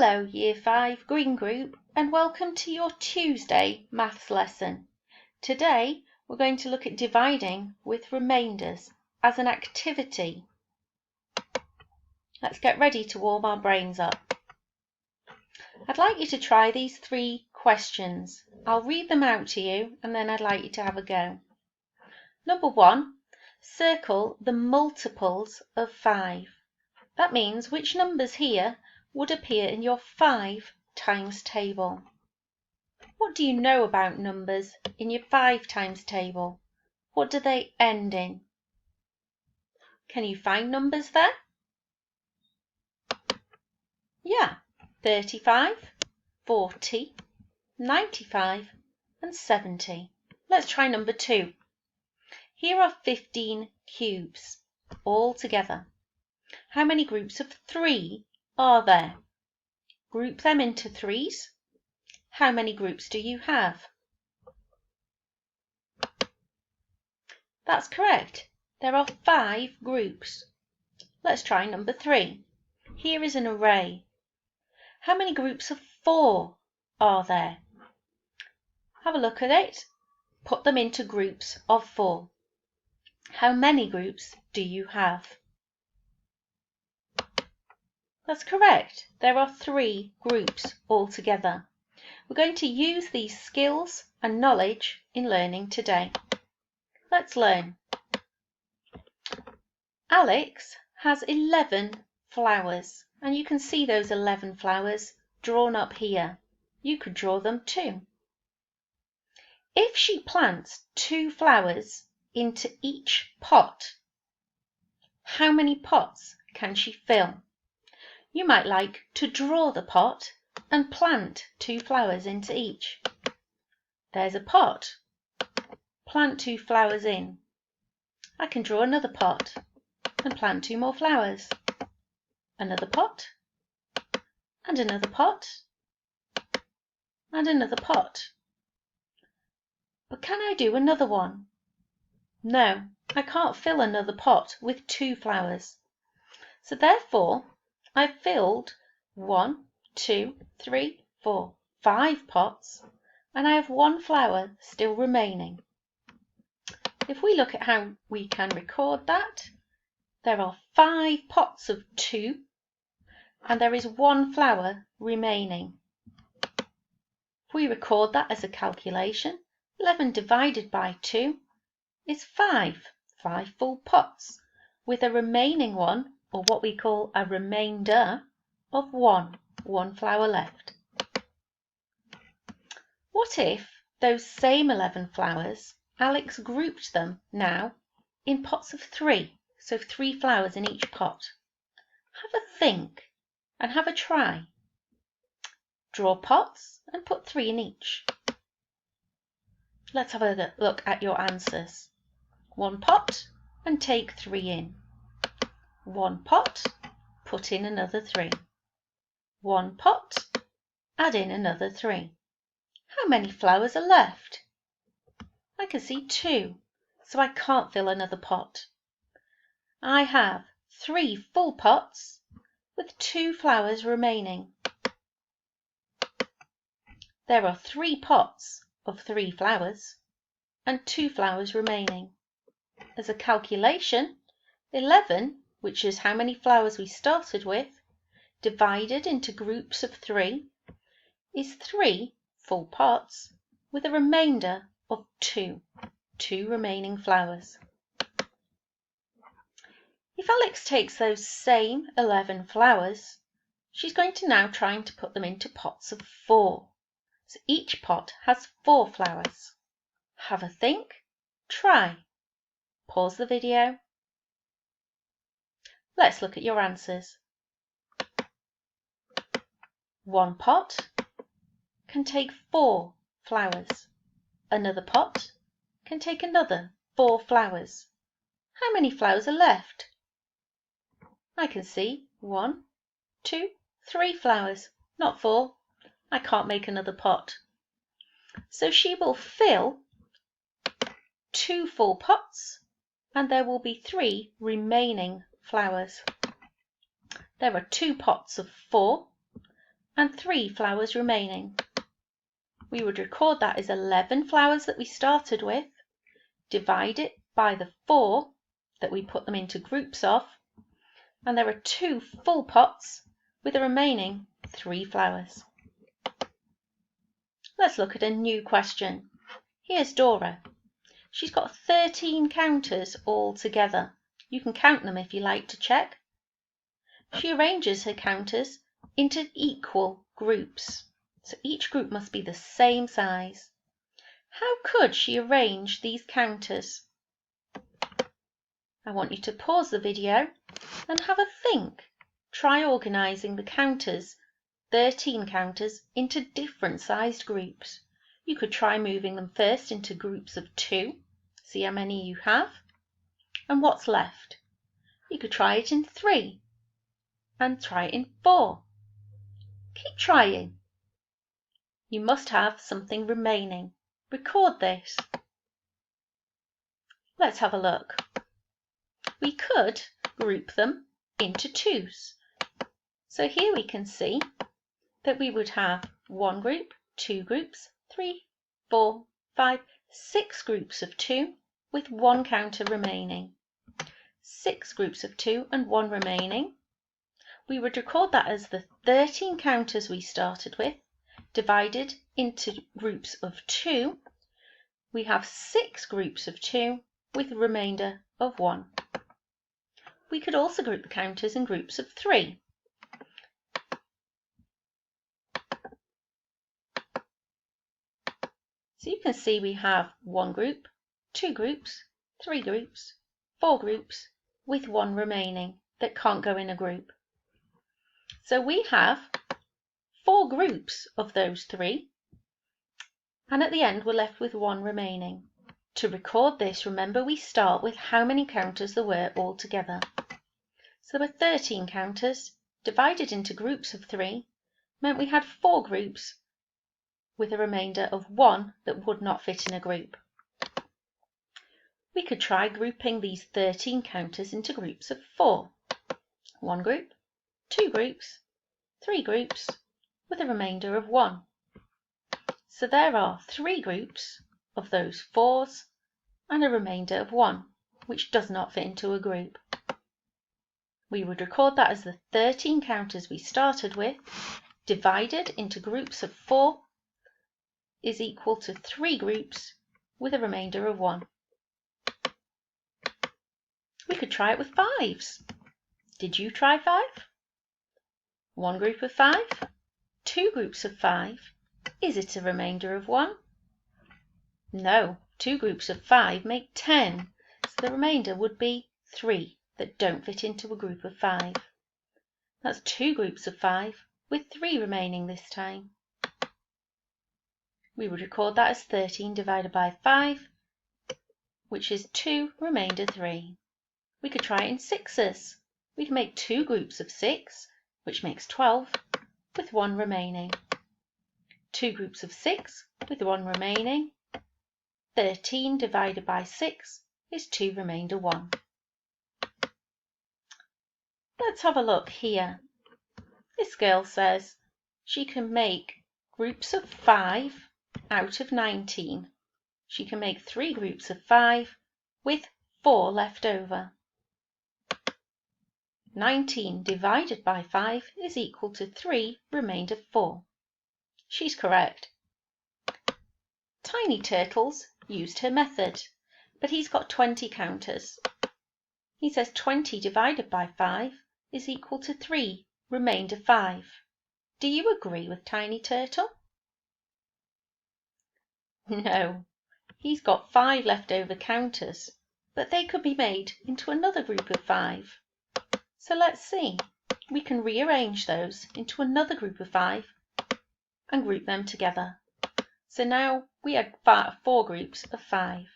Hello Year 5 Green Group and welcome to your Tuesday maths lesson. Today we're going to look at dividing with remainders as an activity. Let's get ready to warm our brains up. I'd like you to try these 3 questions. I'll read them out to you and then I'd like you to have a go. Number 1, circle the multiples of 5. That means which numbers here would appear in your 5 times table. What do you know about numbers in your 5 times table? What do they end in? Can you find numbers there? Yeah, 35, 40, 95 and 70. Let's try number 2. Here are 15 cubes all together. How many groups of 3 are there? Group them into 3s. How many groups do you have? That's correct. There are 5 groups. Let's try number 3. Here is an array. How many groups of 4 are there? Have a look at it. Put them into groups of 4. How many groups do you have? That's correct. There are 3 groups altogether. We're going to use these skills and knowledge in learning today. Let's learn. Alex has 11 flowers, and you can see those 11 flowers drawn up here. You could draw them too. If she plants 2 flowers into each pot, how many pots can she fill? You might like to draw the pot and plant 2 flowers into each. There's a pot. Plant 2 flowers in. I can draw another pot and plant 2 more flowers. Another pot, and another pot, and another pot. But can I do another one? No, I can't fill another pot with 2 flowers. So therefore, I've filled 1, 2, 3, 4, 5 pots, and I have 1 flower still remaining. If we look at how we can record that, there are 5 pots of 2, and there is 1 flower remaining. If we record that as a calculation, 11 divided by 2 is 5 full pots, with a remaining one, or what we call a remainder, of 1 flower left. What if those same 11 flowers, Alex grouped them now in pots of 3, so 3 flowers in each pot? Have a think and have a try. Draw pots and put 3 in each. Let's have a look at your answers. 1 pot and take 3 in. 1 pot, put in another 3. 1 pot, add in another 3. How many flowers are left? I can see 2, so I can't fill another pot. I have 3 full pots with 2 flowers remaining. There are 3 pots of 3 flowers and 2 flowers remaining. As a calculation, 11, which is how many flowers we started with, divided into groups of 3, is 3 full pots with a remainder of 2 remaining flowers. If Alex takes those same 11 flowers, she's going to now try to put them into pots of 4. So each pot has 4 flowers. Have a think, try. Pause the video. Let's look at your answers. 1 pot can take 4 flowers. Another pot can take another 4 flowers. How many flowers are left? I can see 1, 2, 3 flowers, not 4. I can't make another pot. So she will fill 2 full pots and there will be 3 remaining flowers. There are 2 pots of 4 and 3 flowers remaining. We would record that as 11 flowers that we started with, divide it by the 4 that we put them into groups of, and there are 2 full pots with the remaining 3 flowers. Let's look at a new question. Here's Dora. She's got 13 counters all together. You can count them if you like to check. She arranges her counters into equal groups, so each group must be the same size. How could she arrange these counters? I want you to pause the video and have a think. Try organising the counters, 13 counters, into different sized groups. You could try moving them first into groups of 2, see how many you have, and what's left. You could try it in 3 and try it in 4. Keep trying. You must have something remaining. Record this. Let's have a look. We could group them into 2s. So here we can see that we would have 1 group, 2 groups, 3, 4, 5, 6 groups of 2 with 1 counter remaining. 6 groups of 2 and 1 remaining. We would record that as the 13 counters we started with, divided into groups of 2. We have 6 groups of 2 with a remainder of 1. We could also group the counters in groups of 3. So you can see we have 1 group, 2 groups, 3 groups, 4 groups with 1 remaining that can't go in a group. So we have 4 groups of those 3, and at the end we're left with 1 remaining. To record this, remember we start with how many counters there were altogether. So there were 13 counters, divided into groups of 3, meant we had 4 groups with a remainder of 1 that would not fit in a group. We could try grouping these 13 counters into groups of 4. 1 group, 2 groups, 3 groups with a remainder of 1. So there are 3 groups of those 4s and a remainder of 1, which does not fit into a group. We would record that as the 13 counters we started with, divided into groups of 4, is equal to 3 groups with a remainder of 1. We could try it with 5s. Did you try 5? 1 group of 5, 2 groups of 5. Is it a remainder of 1? No, 2 groups of 5 make 10, so the remainder would be 3 that don't fit into a group of 5. That's 2 groups of 5 with 3 remaining this time. We would record that as 13 divided by 5, which is 2 remainder 3. We could try it in 6s. We can make 2 groups of 6, which makes 12, with 1 remaining. 2 groups of 6 with 1 remaining. 13 divided by 6 is 2 remainder 1. Let's have a look here. This girl says she can make groups of 5 out of 19. She can make 3 groups of 5 with 4 left over. 19 divided by 5 is equal to 3 remainder 4. She's correct. Tiny Turtles used her method, but he's got 20 counters. He says 20 divided by 5 is equal to 3 remainder 5. Do you agree with Tiny Turtle? No, he's got 5 leftover counters, but they could be made into another group of 5. So let's see. We can rearrange those into another group of 5 and group them together. So now we have 4 groups of 5.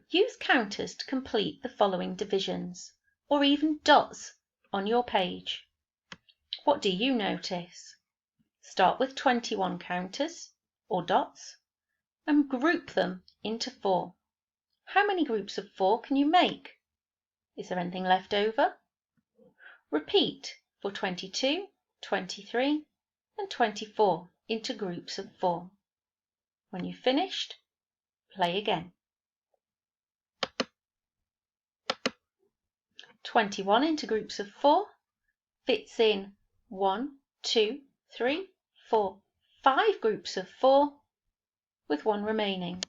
Use counters to complete the following divisions, or even dots on your page. What do you notice? Start with 21 counters, or dots, and group them into 4. How many groups of 4 can you make? Is there anything left over? Repeat for 22, 23, and 24 into groups of 4. When you've finished, play again. 21 into groups of 4 fits in 1, 2, 3, 4, 5 groups of 4 with 1 remaining.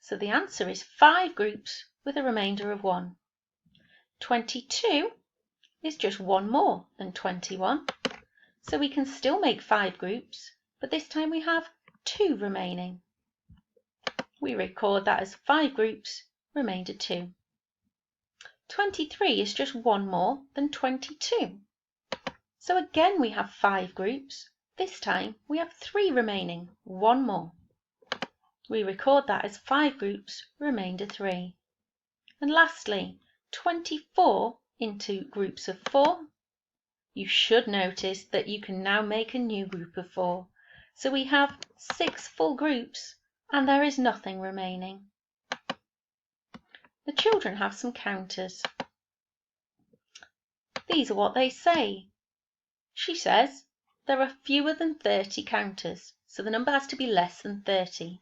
So the answer is 5 groups with a remainder of 1. 22 is just 1 more than 21. So we can still make 5 groups, but this time we have 2 remaining. We record that as 5 groups, remainder 2. 23 is just 1 more than 22. So again we have 5 groups. This time we have 3 remaining, 1 more. We record that as 5 groups, remainder 3. And lastly, 24 into groups of 4. You should notice that you can now make a new group of 4. So we have 6 full groups and there is nothing remaining. The children have some counters. These are what they say. She says there are fewer than 30 counters, so the number has to be less than 30.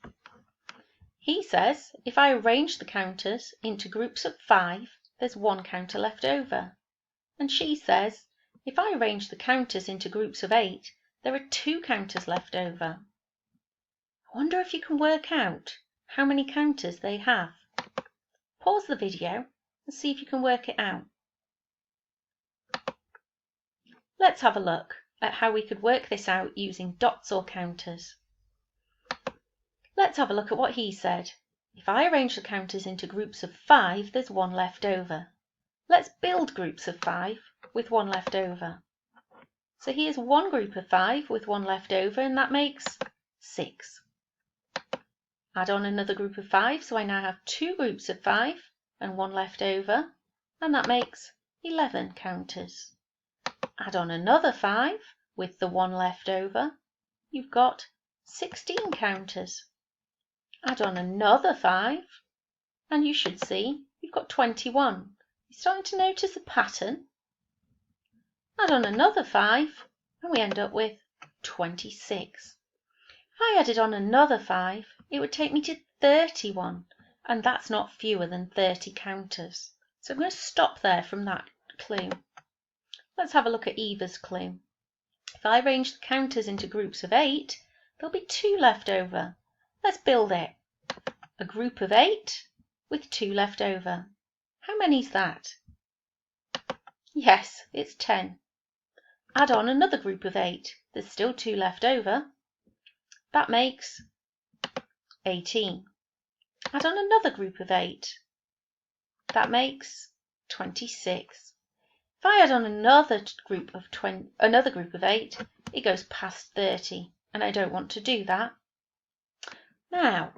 He says if I arrange the counters into groups of 5, there's 1 counter left over. And she says if I arrange the counters into groups of 8, there are 2 counters left over. I wonder if you can work out how many counters they have. Pause the video and see if you can work it out. Let's have a look at how we could work this out using dots or counters. Let's have a look at what he said. If I arrange the counters into groups of 5, there's 1 left over. Let's build groups of 5 with 1 left over. So here's 1 group of 5 with 1 left over, and that makes 6. Add on another group of 5, so I now have 2 groups of 5 and 1 left over, and that makes 11 counters. Add on another 5 with the 1 left over, you've got 16 counters. Add on another 5 and you should see you've got 21. You're starting to notice a pattern. Add on another 5 and we end up with 26. If I added on another 5, it would take me to 31, and that's not fewer than 30 counters. So I'm going to stop there from that clue. Let's have a look at Eva's clue. If I arrange the counters into groups of 8, there'll be 2 left over. Let's build it. A group of 8 with 2 left over. How many's that? Yes, it's 10. Add on another group of 8. There's still 2 left over. That makes 18. Add on another group of 8. That makes 26. If I add on another group of 8, it goes past 30, and I don't want to do that. Now,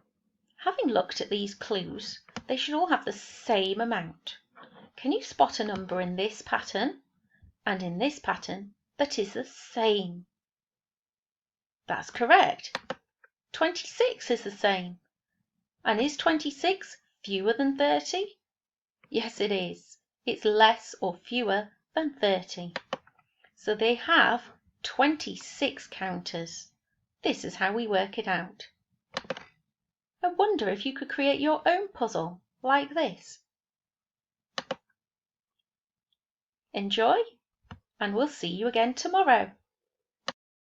having looked at these clues, they should all have the same amount. Can you spot a number in this pattern and in this pattern that is the same? That's correct. 26 is the same. And is 26 fewer than 30? Yes, it is. It's less or fewer than 30. So they have 26 counters. This is how we work it out. I wonder if you could create your own puzzle like this. Enjoy, and we'll see you again tomorrow.